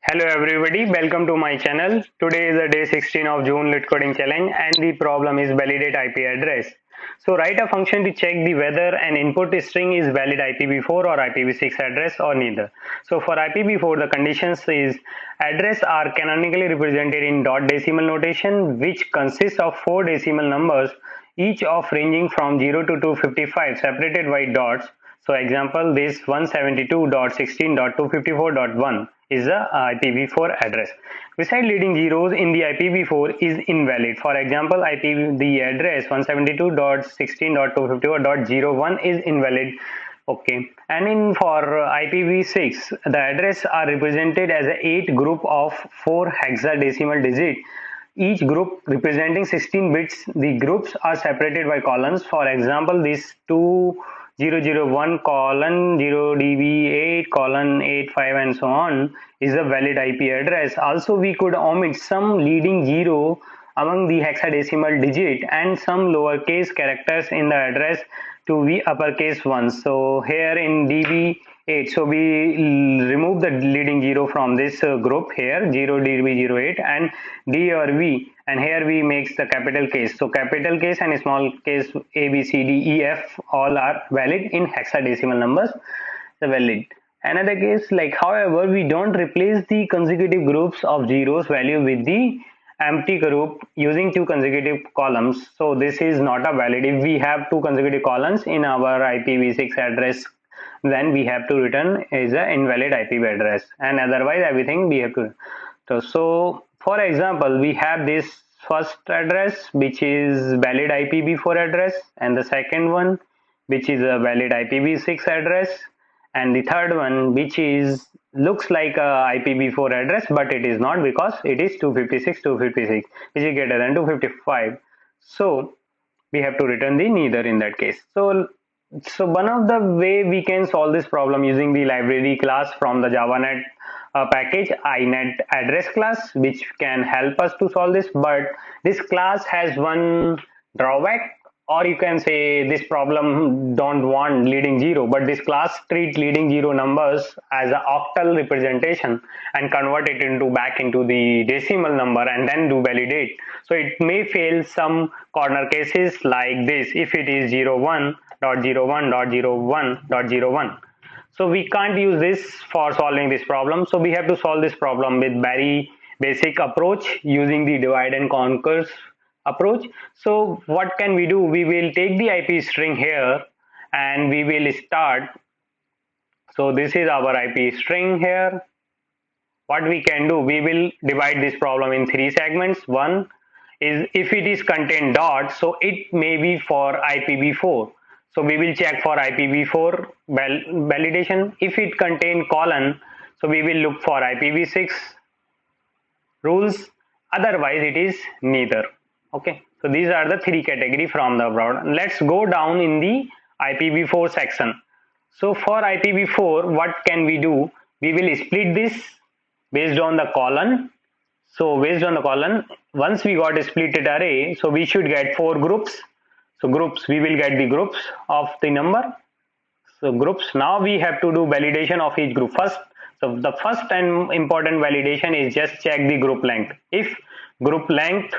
Hello everybody, welcome to my channel. Today is the day 16 of June Leetcoding challenge and the problem is validate IP address. So write a function to check the whether an input string is valid IPv4 or IPv6 address or neither. So for IPv4 the conditions is address are canonically represented in dot decimal notation which consists of 4 decimal numbers each of ranging from 0 to 255 separated by dots. So example, this 172.16.254.1 is the IPv4 address. Beside leading zeros in the IPv4 is invalid. For example, the address 172.16.254.01 is invalid. Okay, and in for IPv6, the address are represented as a 8 group of 4 hexadecimal digit, each group representing 16 bits. The groups are separated by colons. For example, this 2001 colon 0db8 colon 85 and so on is a valid IP address. Also, we could omit some leading zero among the hexadecimal digit and some lowercase characters in the address to be uppercase ones. So here in db8, so we remove the leading zero from this group here 0 db08 and d or v, and here we makes the capital case. So capital case and small case a b c d e f all are valid in hexadecimal numbers. The valid. Another case, like however we don't replace the consecutive groups of zeros value with the empty group using two consecutive columns. So this is not a valid. If we have two consecutive columns in our IPv6 address, then we have to return is an invalid IP address, and otherwise everything we have to. So for example, we have this first address which is valid IPv4 address, and the second one which is a valid IPv6 address, and the third one which is looks like a IPv4 address but it is not because it is 256 which is greater than 255. So we have to return the neither in that case. So one of the way we can solve this problem using the library class from the javanet package inet address class, which can help us to solve this, but this class has one drawback, or you can say this problem don't want leading zero, but this class treat leading zero numbers as an octal representation and convert it into back into the decimal number and then do validate. So it may fail some corner cases like this if it is 01.01.01.01. So we can't use this for solving this problem. So we have to solve this problem with very basic approach using the divide and conquer approach. So what can we do? We will take the IP string here and we will start. So this is our IP string here. What we can do, we will divide this problem in 3 segments. One is if it is contain dot, so it may be for IPv4. So we will check for IPv4 validation. If it contain colon, so we will look for IPv6 rules. Otherwise, it is neither. Okay. So these are the 3 category from the broad. Let's go down in the IPv4 section. So for IPv4, what can we do? We will split this based on the colon. So based on the colon, once we got a splitted array, so we should get 4 groups. So groups, we will get the groups of the number. So groups, now we have to do validation of each group first. So the first and important validation is just check the group length. If group length,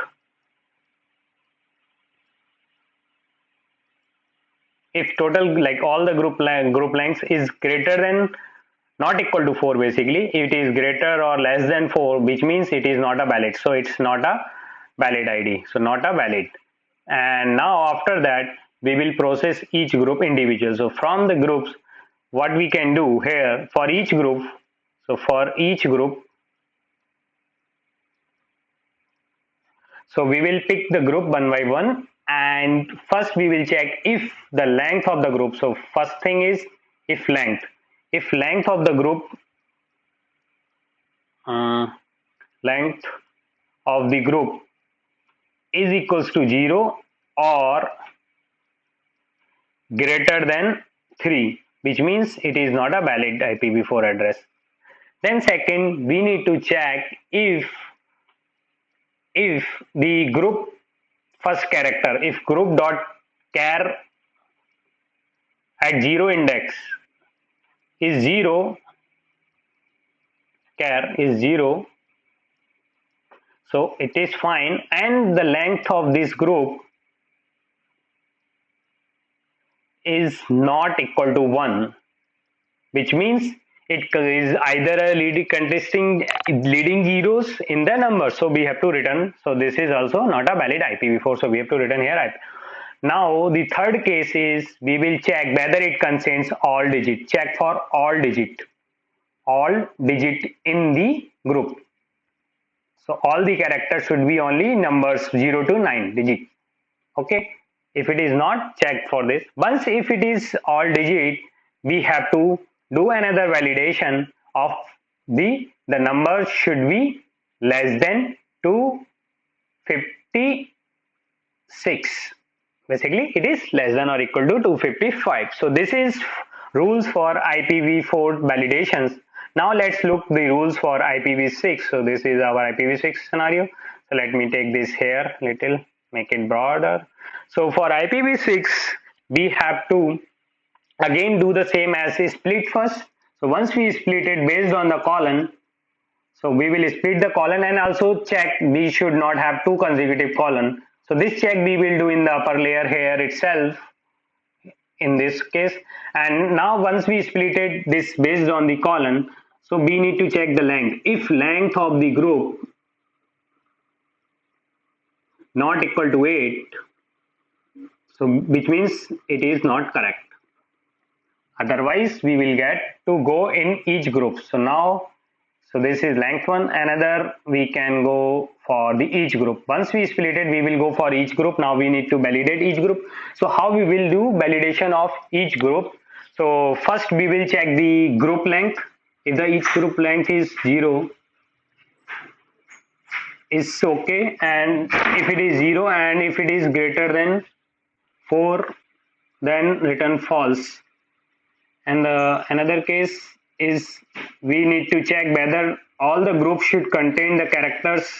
if total like all the group lengths is greater than not equal to 4, basically it is greater or less than 4, which means it is not a valid. So it's not a valid ID, so not a valid. And now after that we will process each group individual. So from the groups, what we can do here for each group, so for each group, so we will pick the group one by one, and first we will check if the length of the group. So first thing is if length of the group length of the group is equals to 0 or greater than 3, which means it is not a valid IPv4 address. Then second, we need to check if the group first character, if group dot char at 0 index is 0, char is 0, so it is fine, and the length of this group is not equal to 1, which means it is either a leading zeros in the number, so we have to return. So this is also not a valid IPv4, so we have to return here IP. Now the third case is we will check whether it contains all digit. Check for all digit in the group. So all the characters should be only numbers 0 to 9 digit. Okay, if it is not, check for this. Once if it is all digit, we have to do another validation of the number should be less than 256. Basically it is less than or equal to 255. So this is rules for IPv4 validations. Now let's look the rules for IPv6. So this is our IPv6 scenario. So let me take this here little, make it broader. So for IPv6 we have to again do the same as split first. So once we split it based on the column, so we will split the column and also check we should not have two consecutive columns. So this check we will do in the upper layer here itself in this case. And now once we split it this based on the column, so we need to check the length. If length of the group not equal to 8, so which means it is not correct. Otherwise we will get to go in each group. So now, so this is length one, another we can go for the each group. Once we split it, we will go for each group. Now we need to validate each group. So how we will do validation of each group? So first we will check the group length. If the each group length is 0, is okay, and if it is 0 and if it is greater than 4, then return false. And another case is we need to check whether all the groups should contain the characters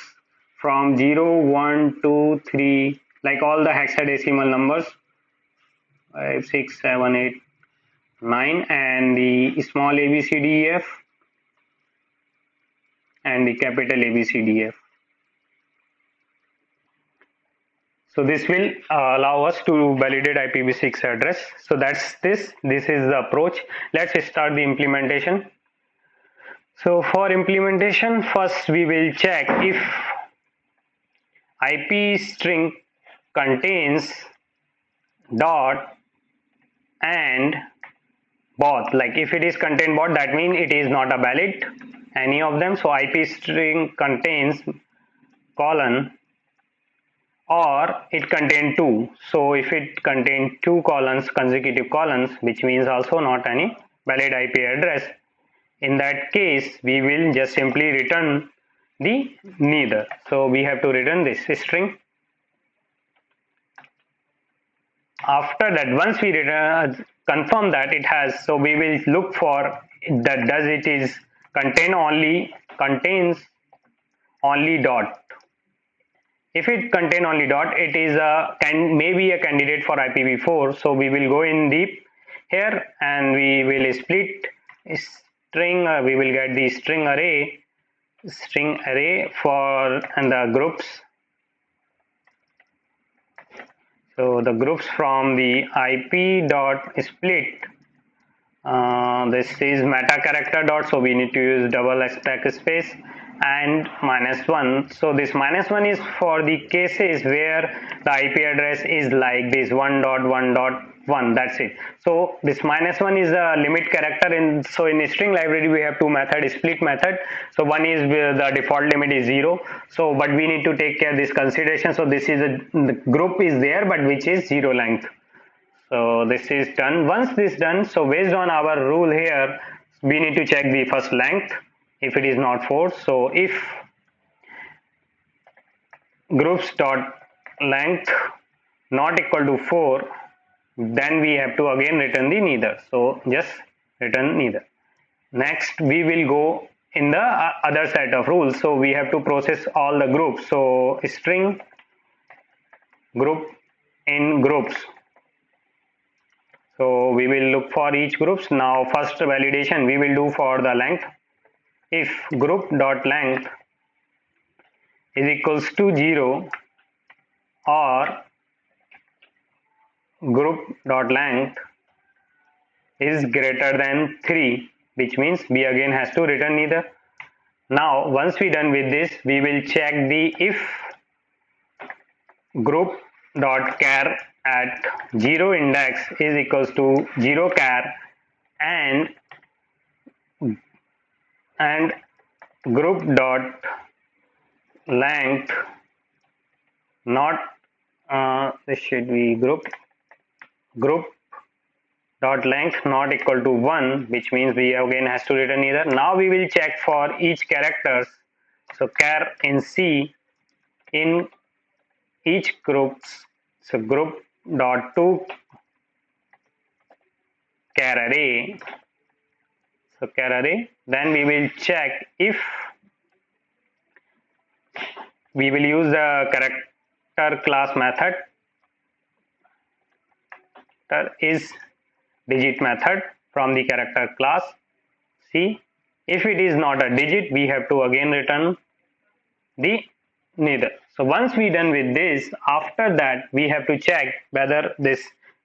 from 0, 1, 2, 3, like all the hexadecimal numbers 5, 6, 7, 8, 9, and the small ABCDEF and the capital ABCDF. So this will allow us to validate IPv6 address. So that's this is the approach. Let's start the implementation. So for implementation, first we will check if IP string contains dot and both. Like if it is contain both, that means it is not a valid any of them. So IP string contains colon or it contain 2. So if it contain 2 colons, consecutive colons, which means also not any valid IP address, in that case we will just simply return the neither. So we have to return this string. After that, once we confirm that it has, so we will look for that does it is contains only dot. If it contain only dot, it is maybe a candidate for IPv4. So we will go in deep here and we will split string. We will get the string array for and the groups. So the groups from the IP dot split. This is meta character dot. So we need to use double backspace and -1. So this -1 is for the cases where the IP address is like this 1.1.1. That's it. So this -1 is a limit character in. So in string library we have two methods, split method. So one is the default limit is 0. So but we need to take care of this consideration. So this is the group is there but which is 0 length. So this is done. Once this done, so based on our rule here, we need to check the first length if it is not 4. So if groups dot length not equal to 4, then we have to again return the neither. So just return neither. Next we will go in the other set of rules. So we have to process all the groups. So string group in groups. So we will look for each groups. Now first validation we will do for the length. if group dot length is equals to 0 or group dot length is greater than 3, which means we again has to return neither. Now once we done with this, we will check the if group dot char at 0 index is equals to 0 char and group dot length not this should be group dot length not equal to 1, which means we again has to return either. Now we will check for each characters. So char in C in each groups, so group dot to char array, so char array, then we will check if we will use the character class method is digit method from the character class C. If it is not a digit, we have to again return the neither. So once we done with this, after that we have to check whether this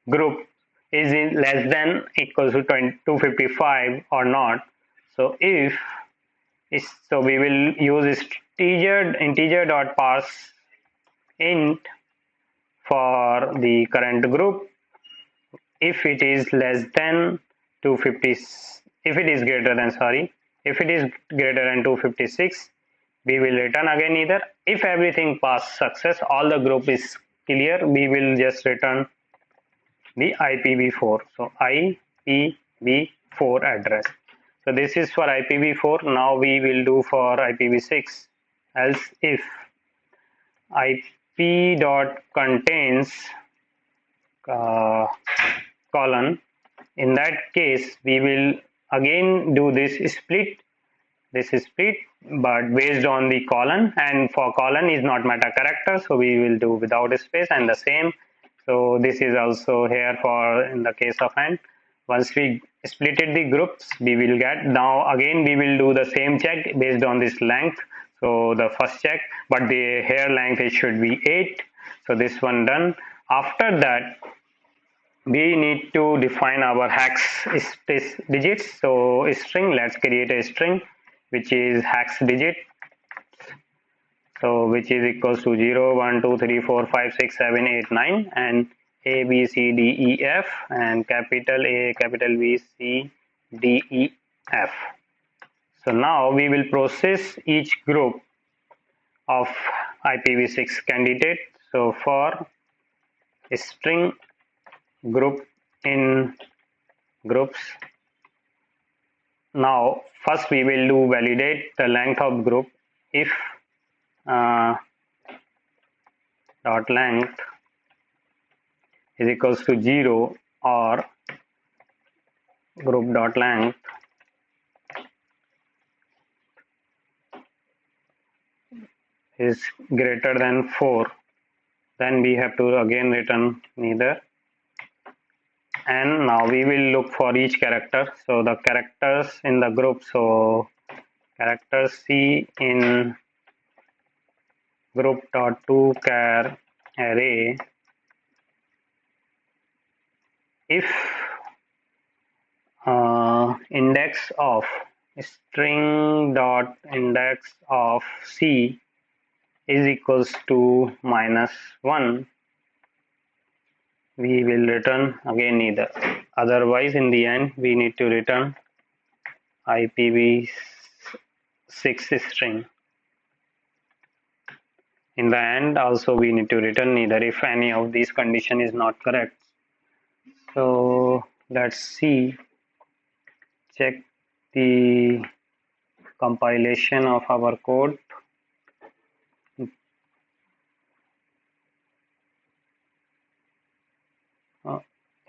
group is in less than equals to 255 or not. So if is, so we will use integer dot parse int for the current group. If it is less than 250, if it is greater than, sorry, if it is greater than 256, we will return again either. If everything pass success, all the group is clear, we will just return the IPv4. So IPv4 address. So this is for IPv4. Now we will do for IPv6. Else if IP dot contains colon, in that case we will again do this split, but based on the colon, and for colon is not meta character, so we will do without a space, and the same. So this is also here for in the case of and. Once we splitted the groups, we will get, now again we will do the same check based on this length. So the first check, but the hair length it should be 8. So this one done. After that we need to define our hex digits. So string, let's create a string which is hex digit, so which is equals to 0 1 2 3 4 5 6 7 8 9 and A B C D E F and capital A capital B C D E F. So now we will process each group of IPv6 candidate. So for string group in groups, now first we will do validate the length of group. If dot length is equals to 0 or group dot length is greater than 4, then we have to again return neither. And now we will look for each character. So the characters in the group, so character C in group dot to char array, if index of string dot index of C is equals to -1, we will return again neither. Otherwise in the end we need to return IPv6 string. In the end also we need to return neither if any of these condition is not correct. So let's see, check the compilation of our code.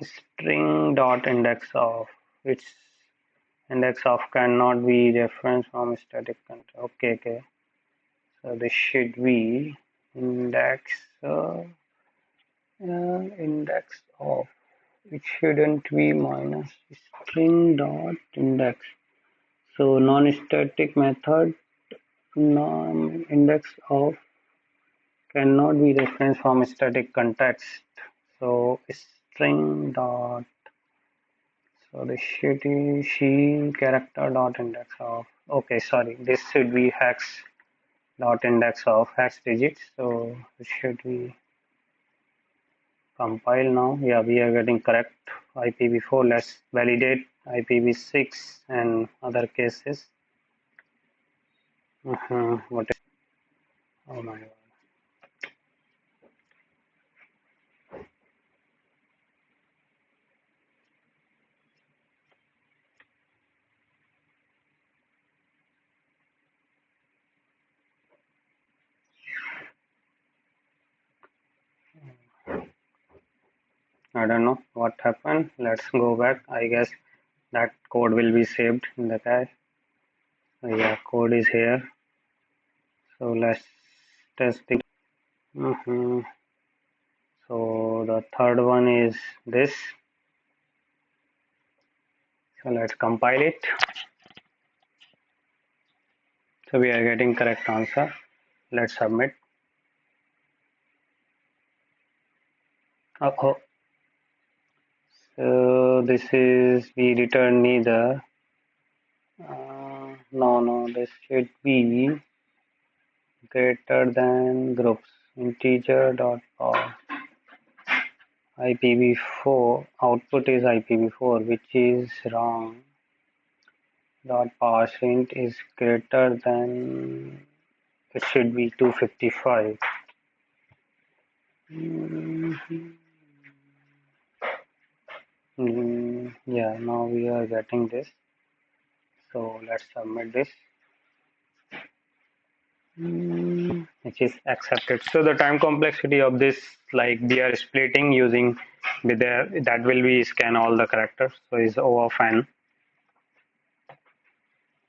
String dot index of, which index of cannot be referenced from static content. Okay, so this should be index index of, it shouldn't be minus string dot index. So non-static method index of cannot be referenced from static context. So string dot, so this should be she character dot index of, okay, sorry, this should be hex dot index of hex digits. So it should be compile now. Yeah, we are getting correct IPv4. Let's validate IPv6 and other cases. What is, oh my god. I don't know what happened. Let's go back. I guess that code will be saved in the cache. So yeah, code is here. So let's test it. So the third one is this. So let's compile it. So we are getting correct answer. Let's submit. Oh, so this is, we return neither. No, this should be greater than groups. Integer dot power. IPv4 output is IPv4, which is wrong. Dot parseInt is greater than, it should be 255. Yeah, now we are getting this. So let's submit this. Which is accepted. So the time complexity of this, like we are splitting using with the, that will be scan all the characters. So is O of n.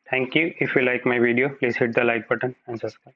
Thank you. If you like my video, please hit the like button and subscribe.